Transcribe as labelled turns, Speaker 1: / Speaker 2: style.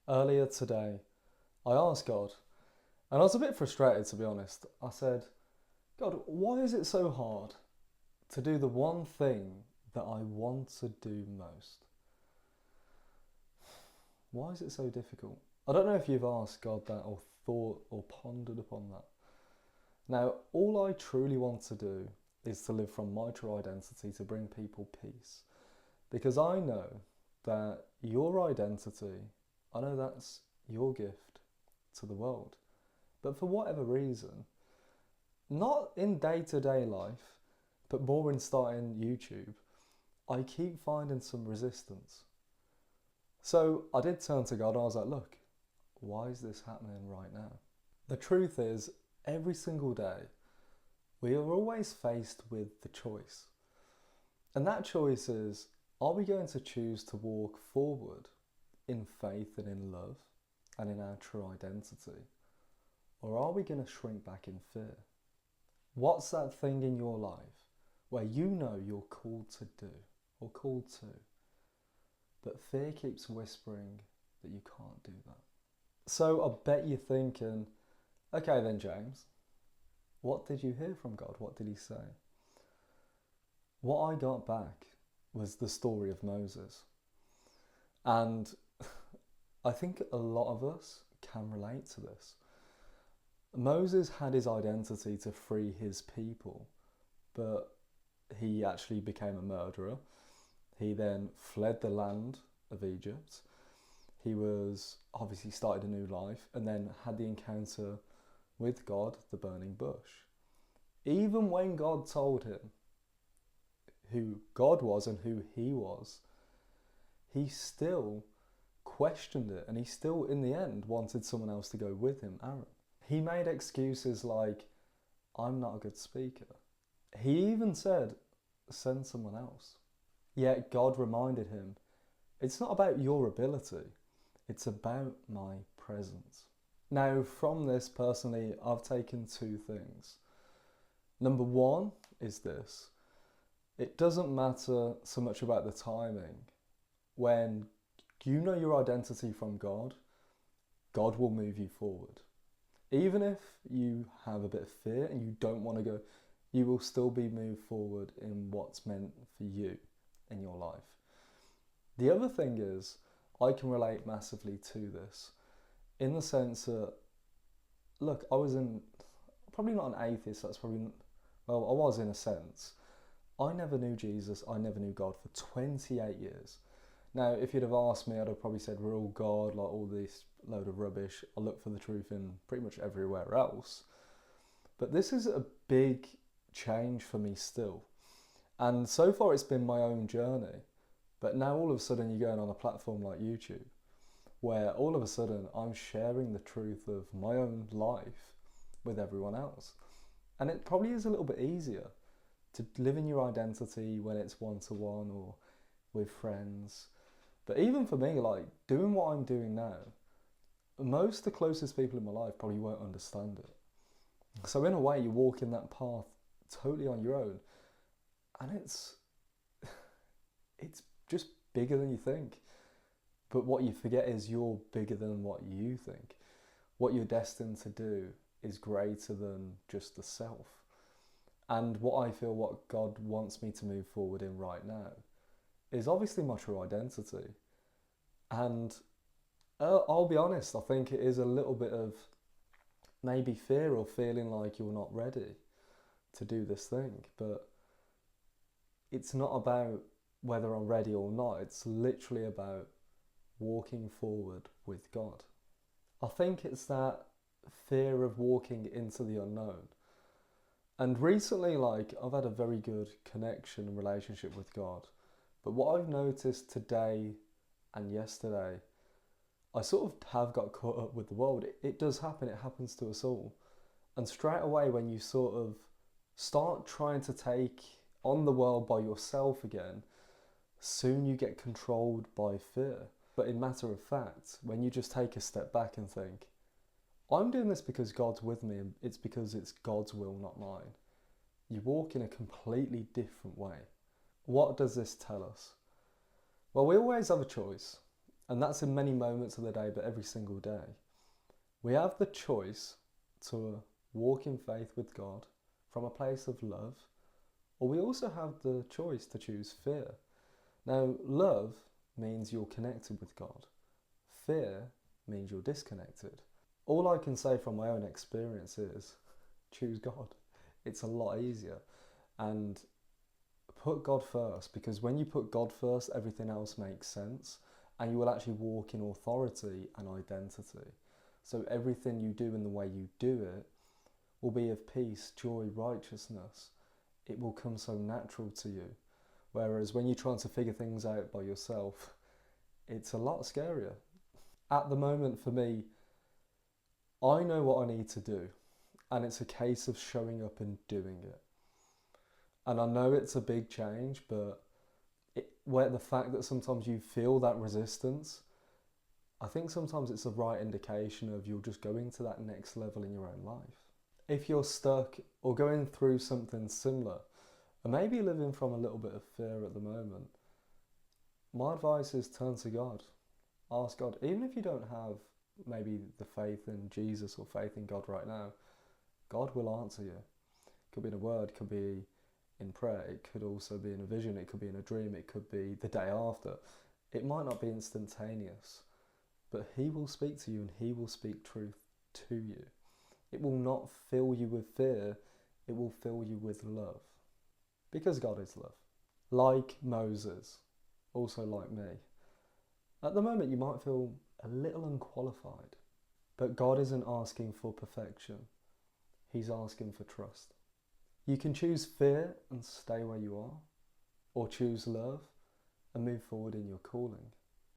Speaker 1: Earlier today, I asked God, and I was a bit frustrated to be honest. I said, God, why is it so hard to do the one thing that I want to do most? Why is it so difficult? I don't know if you've asked God that or thought or pondered upon that. Now, all I truly want to do is to live from my true identity to bring people peace. Because I know that your identity, I know that's your gift to the world. But for whatever reason, not in day to day life, but more in starting YouTube, I keep finding some resistance. So I did turn to God and I was like, look, why is this happening right now? The truth is, every single day, we are always faced with the choice. And that choice is, are we going to choose to walk forward in faith and in love and in our true identity? Or are we going to shrink back in fear? What's that thing in your life where you know you're called to do or called to, but fear keeps whispering that you can't do that? So I bet you're thinking, okay then, James, what did you hear from God? What did he say? What I got back was the story of Moses. And I think a lot of us can relate to this. Moses had his identity to free his people, but he actually became a murderer. He then fled the land of Egypt. He was obviously started a new life and then had the encounter with God, the burning bush. Even when God told him who God was and who he was, he still questioned it and he still, in the end, wanted someone else to go with him, Aaron. He made excuses like, I'm not a good speaker. He even said, send someone else. Yet God reminded him, it's not about your ability, it's about my presence. Now, from this, personally, I've taken two things. Number one is this: it doesn't matter so much about the timing. When you know your identity from God, God will move you forward. Even if you have a bit of fear and you don't want to go, you will still be moved forward in what's meant for you in your life. The other thing is, I can relate massively to this in the sense that, look, probably not an atheist, that's probably, well, I was in a sense. I never knew Jesus, I never knew God for 28 years. Now, if you'd have asked me, I'd have probably said we're all God, like all this load of rubbish. I look for the truth in pretty much everywhere else. But this is a big change for me still. And so far it's been my own journey. But now all of a sudden you're going on a platform like YouTube, where all of a sudden I'm sharing the truth of my own life with everyone else. And it probably is a little bit easier to live in your identity when it's one-to-one or with friends. But even for me, like doing what I'm doing now, most of the closest people in my life probably won't understand it. So in a way, you're walking that path totally on your own, and it's just bigger than you think. But what you forget is you're bigger than what you think. What you're destined to do is greater than just the self. And what I feel what God wants me to move forward in right now is obviously my true identity. And I'll be honest, I think it is a little bit of maybe fear or feeling like you're not ready to do this thing. But it's not about whether I'm ready or not, it's literally about walking forward with God. I think it's that fear of walking into the unknown. And recently, like, I've had a very good connection and relationship with God. But what I've noticed today and yesterday, I sort of have got caught up with the world. It does happen, it happens to us all. And straight away, when you sort of start trying to take on the world by yourself again, soon you get controlled by fear. But in matter of fact, when you just take a step back and think, I'm doing this because God's with me, and it's because it's God's will, not mine. You walk in a completely different way. What does this tell us? Well, we always have a choice. And that's in many moments of the day, but every single day. We have the choice to walk in faith with God from a place of love, or we also have the choice to choose fear. Now, love means you're connected with God. Fear means you're disconnected. All I can say from my own experience is choose God. It's a lot easier. And put God first, because when you put God first, everything else makes sense, and you will actually walk in authority and identity. So everything you do and the way you do it will be of peace, joy, righteousness. It will come so natural to you. Whereas when you're trying to figure things out by yourself, it's a lot scarier. At the moment for me, I know what I need to do, and it's a case of showing up and doing it. And I know it's a big change, but where the fact that sometimes you feel that resistance, I think sometimes it's a right indication of you're just going to that next level in your own life. If you're stuck or going through something similar, and maybe living from a little bit of fear at the moment, my advice is turn to God. Ask God, even if you don't have maybe the faith in Jesus or faith in God right now, God will answer you. It could be in a word, it could be in prayer, it could also be in a vision, it could be in a dream, it could be the day after. It might not be instantaneous, but He will speak to you and He will speak truth to you. It will not fill you with fear, it will fill you with love. Because God is love. Like Moses, also like me. At the moment you might feel a little unqualified, but God isn't asking for perfection, He's asking for trust. You can choose fear and stay where you are, or choose love and move forward in your calling.